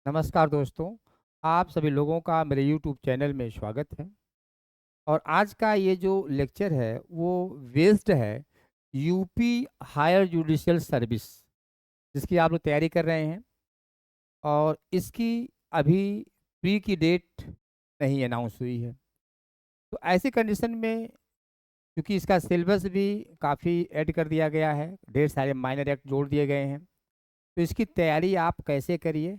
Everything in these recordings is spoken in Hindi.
नमस्कार दोस्तों, आप सभी लोगों का मेरे यूट्यूब चैनल में स्वागत है। और आज का ये जो लेक्चर है वो बेस्ड है यूपी हायर जुडिशियल सर्विस, जिसकी आप लोग तैयारी कर रहे हैं। और इसकी अभी प्री की डेट नहीं अनाउंस हुई है। तो ऐसी कंडीशन में क्योंकि इसका सिलेबस भी काफ़ी ऐड कर दिया गया है, ढेर सारे माइनर एक्ट जोड़ दिए गए हैं। तो इसकी तैयारी आप कैसे करिए,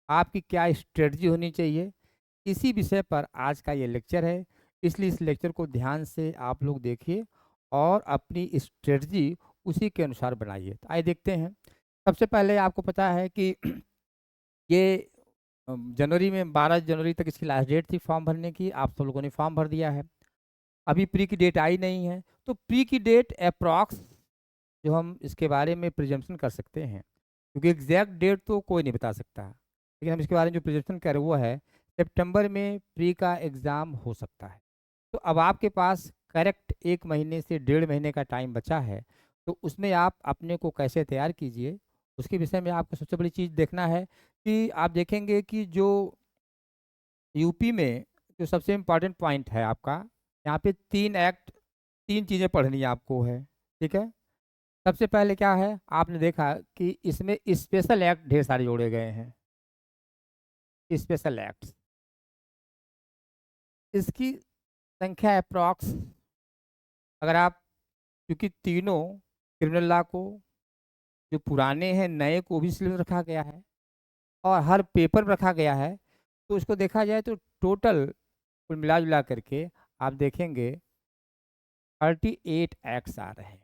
आपकी क्या स्ट्रेटजी होनी चाहिए, इसी विषय पर आज का ये लेक्चर है। इसलिए इस लेक्चर को ध्यान से आप लोग देखिए और अपनी स्ट्रेटजी उसी के अनुसार बनाइए। तो आइए देखते हैं। सबसे पहले आपको पता है कि ये जनवरी में 12 जनवरी तक इसकी लास्ट डेट थी फॉर्म भरने की। आप सब लोगों ने फॉर्म भर दिया है। अभी प्री की डेट आई नहीं है, तो प्री की डेट अप्रॉक्स जो हम इसके बारे में प्रिजम्पशन कर सकते हैं, क्योंकि एग्जैक्ट डेट तो कोई नहीं बता सकता, लेकिन हम इसके बारे में जो प्रिजम्पशन करें वो है सितंबर में प्री का एग्ज़ाम हो सकता है। तो अब आपके पास करेक्ट 1 महीने से 1.5 महीने का टाइम बचा है। तो उसमें आप अपने को कैसे तैयार कीजिए, उसके विषय में आपको सबसे बड़ी चीज़ देखना है कि आप देखेंगे कि जो यूपी में जो सबसे इम्पॉर्टेंट पॉइंट है आपका, यहाँ पे 3 एक्ट, 3 चीज़ें पढ़नी आपको है। ठीक है। सबसे पहले क्या है, आपने देखा कि इसमें स्पेशल एक्ट ढेर सारे जोड़े गए हैं। स्पेशल एक्ट्स, इसकी संख्या अप्रॉक्स, अगर आप, क्योंकि तीनों क्रिमिनल लॉ को, जो पुराने हैं नए को भी सिलेबस रखा गया है और हर पेपर में रखा गया है, तो उसको देखा जाए तो टोटल कुल मिला जुला करके आप देखेंगे 38 एक्ट्स आ रहे हैं।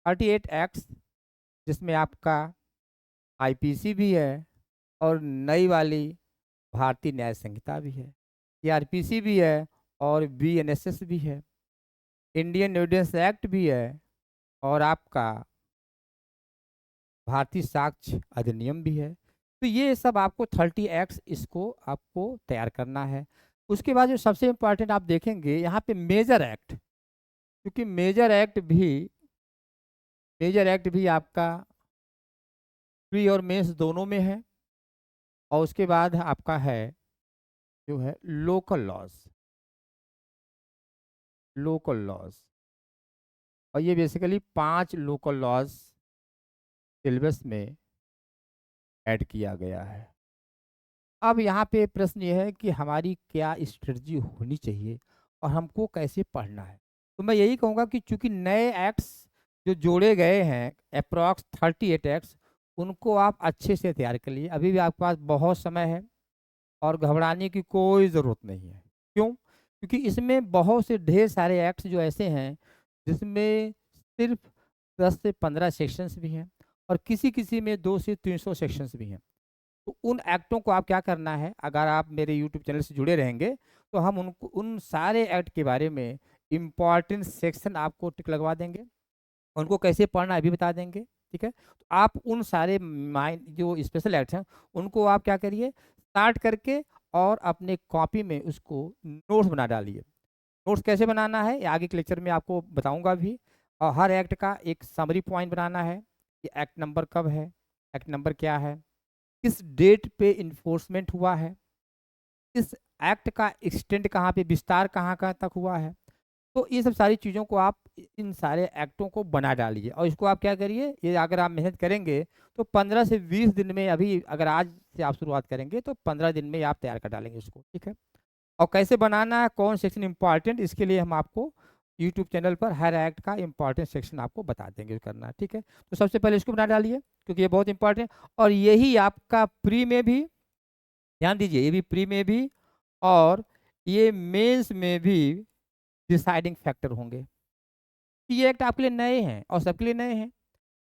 38 एक्ट्स, जिसमें आपका आईपीसी भी है और नई वाली भारतीय न्याय संहिता भी है, सीआरपीसी भी है और बीएनएसएस भी है, इंडियन एविडेंस एक्ट भी है और आपका भारतीय साक्ष्य अधिनियम भी है। तो ये सब आपको 30 एक्ट्स, इसको आपको तैयार करना है। उसके बाद जो सबसे इम्पोर्टेंट आप देखेंगे यहाँ पे मेजर एक्ट, क्योंकि मेजर एक्ट भी आपका प्री और मेंस दोनों में है। और उसके बाद आपका है जो है लोकल लॉज। और ये बेसिकली 5 लोकल लॉज सिलेबस में ऐड किया गया है। अब यहाँ पे प्रश्न ये है कि हमारी क्या स्ट्रेटजी होनी चाहिए और हमको कैसे पढ़ना है। तो मैं यही कहूँगा कि चूंकि नए एक्ट्स जो जोड़े गए हैं अप्रॉक्स 38 एक्ट्स, उनको आप अच्छे से तैयार कर लिए। अभी भी आपके पास बहुत समय है और घबराने की कोई ज़रूरत नहीं है। क्यों? क्योंकि इसमें बहुत से ढेर सारे एक्ट्स जो ऐसे हैं जिसमें सिर्फ 10 से 15 सेक्शंस भी हैं और किसी किसी में 200 से 300 सेक्शंस भी हैं। तो उन एक्टों को आप क्या करना है, अगर आप मेरे यूट्यूब चैनल से जुड़े रहेंगे तो हम उनको, उन सारे एक्ट के बारे में इम्पॉर्टेंट सेक्शन आपको टिक लगवा देंगे, उनको कैसे पढ़ना है भी बता देंगे। ठीक है। तो आप उन सारे माइंड जो स्पेशल एक्ट्स हैं उनको आप क्या करिए, स्टार्ट करके और अपने कॉपी में उसको नोट्स बना डालिए। नोट्स कैसे बनाना है ये आगे के लेक्चर में आपको बताऊंगा भी। और हर एक्ट का एक समरी पॉइंट बनाना है कि एक्ट नंबर कब है, एक्ट नंबर क्या है, किस डेट पे इन्फोर्समेंट हुआ है, इस एक्ट का एक्सटेंड कहाँ पे, विस्तार कहाँ कहाँ तक हुआ है। तो ये सब सारी चीज़ों को आप इन सारे एक्टों को बना डालिए और इसको आप क्या करिए, ये अगर आप मेहनत करेंगे तो 15 से 20 दिन में, अभी अगर आज से आप शुरुआत करेंगे तो 15 दिन में आप तैयार कर डालेंगे उसको। ठीक है। और कैसे बनाना है, कौन सेक्शन इंपॉर्टेंट, इसके लिए हम आपको यूट्यूब चैनल पर हर एक्ट का इंपॉर्टेंट सेक्शन आपको बता देंगे करना। ठीक है। तो सबसे पहले इसको बना डालिए क्योंकि ये बहुत इंपॉर्टेंट, और यही आपका प्री में भी, ध्यान दीजिए, ये भी प्री में भी और ये मेंस में भी डिसाइडिंग फैक्टर होंगे। ये एक्ट आपके लिए नए हैं और सबके लिए नए हैं,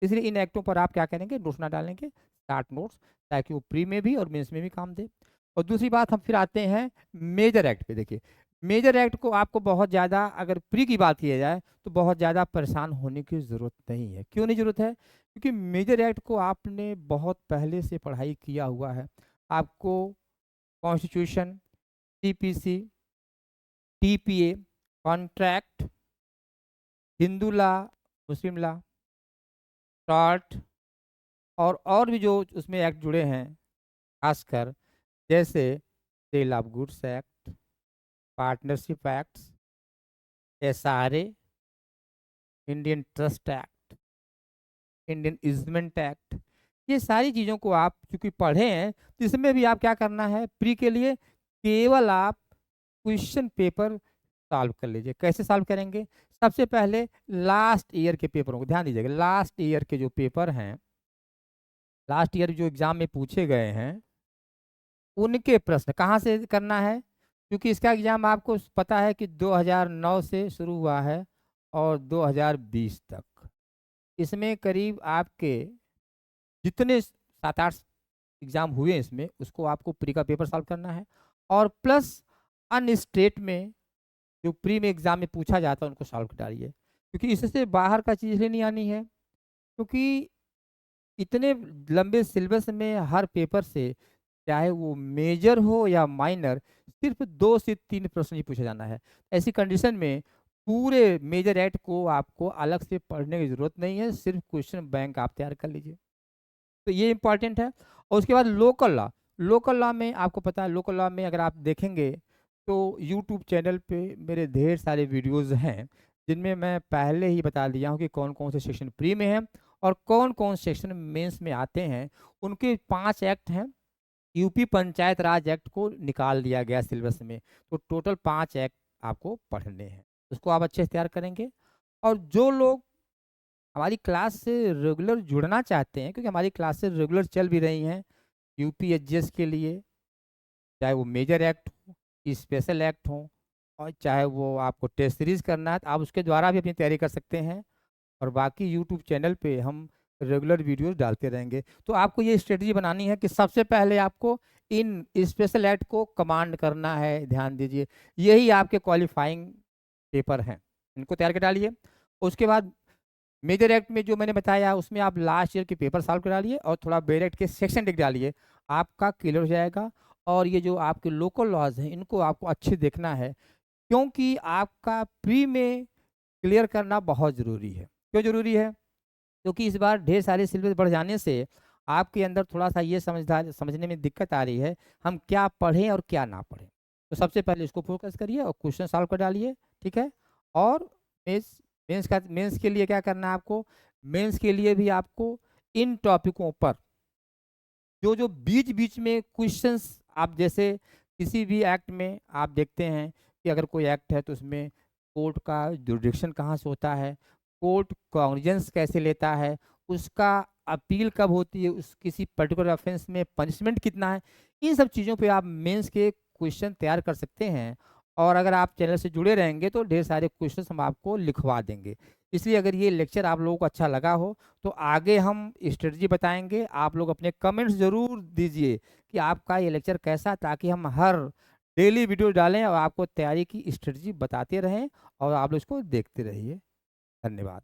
इसलिए इन एक्टों पर आप क्या करेंगे, नोट्स ना डालेंगे, स्टार्ट नोट्स, ताकि वो प्री में भी और मेंस में भी काम दे। और दूसरी बात, हम फिर आते हैं मेजर एक्ट पे। देखिए, मेजर एक्ट को आपको बहुत ज़्यादा, अगर प्री की बात की जाए तो बहुत ज़्यादा परेशान होने की ज़रूरत नहीं है। क्यों नहीं ज़रूरत है? क्योंकि मेजर एक्ट को आपने बहुत पहले से पढ़ाई किया हुआ है। आपको constitution, TPC, TPA, contract, Hindu law, Muslim law, tort, और भी जो उसमें एक्ट जुड़े हैं खासकर, जैसे sale of goods act, partnership acts, SRA, Indian trust act, Indian easement act, ये सारी चीज़ों को आप चूंकि पढ़े हैं तो इसमें भी आप क्या करना है, प्री के लिए केवल आप क्वेश्चन पेपर सॉल्व कर लीजिए। कैसे सॉल्व करेंगे? सबसे पहले लास्ट ईयर के पेपरों को ध्यान दीजिएगा। लास्ट ईयर के जो पेपर हैं, लास्ट ईयर जो एग्जाम में पूछे गए हैं, उनके प्रश्न कहाँ से करना है, क्योंकि इसका एग्जाम आपको पता है कि 2009 से शुरू हुआ है और 2020 तक। इसमें करीब आपके जितने 7-8 एग्जाम हुए हैं इसमें, उसको आपको प्री का पेपर सॉल्व करना है, और प्लस अन्य स्टेट में जो प्री में एग्जाम में पूछा जाता है उनको सॉल्व कर डालिए, क्योंकि इससे बाहर का चीज़ नहीं आनी है। क्योंकि इतने लंबे सिलेबस में हर पेपर से, चाहे वो मेजर हो या माइनर, सिर्फ 2 से 3 प्रश्न ही पूछा जाना है। ऐसी कंडीशन में पूरे मेजर एक्ट को आपको अलग से पढ़ने की जरूरत नहीं है, सिर्फ क्वेश्चन बैंक आप तैयार कर लीजिए। तो ये इंपॉर्टेंट है। और उसके बाद लोकल लॉ, लोकल लॉ में आपको पता है, लोकल लॉ में अगर आप देखेंगे तो यूट्यूब चैनल पे मेरे ढेर सारे वीडियोस हैं, जिनमें मैं पहले ही बता दिया हूँ कि कौन कौन से सेक्शन प्री में है और कौन कौन सेक्शन मेंस में आते हैं। उनके 5 एक्ट हैं। यूपी पंचायत राज एक्ट को निकाल दिया गया सिलेबस में, तो टोटल 5 एक्ट आपको पढ़ने हैं। उसको आप अच्छे से तैयार करेंगे। और जो लोग हमारी क्लास से रेगुलर जुड़ना चाहते हैं, क्योंकि हमारी क्लासेस रेगुलर चल भी रही हैं यूपी एचजीएस के लिए, चाहे वो मेजर एक्ट हो, स्पेशल एक्ट हो, और चाहे वो आपको टेस्ट सीरीज करना है तो आप उसके द्वारा भी अपनी तैयारी कर सकते हैं। और बाकी यूट्यूब चैनल पे हम रेगुलर वीडियोस डालते रहेंगे। तो आपको ये स्ट्रेटजी बनानी है कि सबसे पहले आपको इन स्पेशल एक्ट को कमांड करना है, ध्यान दीजिए। यही आपके क्वालिफाइंग पेपर हैं, इनको तैयार कर डालिए। उसके बाद मेजर एक्ट में जो मैंने बताया उसमें आप लास्ट ईयर के पेपर सॉल्व कर डालिए और थोड़ा बेयर एक्ट के सेक्शन देख डालिए, आपका क्लियर हो जाएगा। और ये जो आपके लोकल लॉज हैं इनको आपको अच्छे देखना है, क्योंकि आपका प्री में क्लियर करना बहुत ज़रूरी है। क्यों ज़रूरी है? क्योंकि इस बार ढेर सारे सिलेबस बढ़ जाने से आपके अंदर थोड़ा सा ये समझने में दिक्कत आ रही है, हम क्या पढ़ें और क्या ना पढ़ें। तो सबसे पहले इसको फोकस करिए और क्वेश्चन सॉल्व कर डालिए, ठीक है। और मेंस मेंस के लिए क्या करना है आपको, मेंस के लिए भी आपको इन टॉपिकों पर जो जो बीच बीच में क्वेश्चंस, आप जैसे किसी भी एक्ट में आप देखते हैं कि अगर कोई एक्ट है तो उसमें कोर्ट का जुरिडिक्शन कहाँ से होता है, कोर्ट कॉग्निजेंस कैसे लेता है, उसका अपील कब होती है, उस किसी पर्टिकुलर ऑफेंस में पनिशमेंट कितना है, इन सब चीज़ों पे आप मेंस के क्वेश्चन तैयार कर सकते हैं। और अगर आप चैनल से जुड़े रहेंगे तो ढेर सारे क्वेश्चन हम आपको लिखवा देंगे। इसलिए अगर ये लेक्चर आप लोगों को अच्छा लगा हो तो आगे हम स्ट्रेटजी बताएंगे। आप लोग अपने कमेंट्स ज़रूर दीजिए कि आपका ये लेक्चर कैसा, ताकि हम हर डेली वीडियो डालें और आपको तैयारी की स्ट्रेटजी बताते रहें और आप लोग इसको देखते रहिए। धन्यवाद।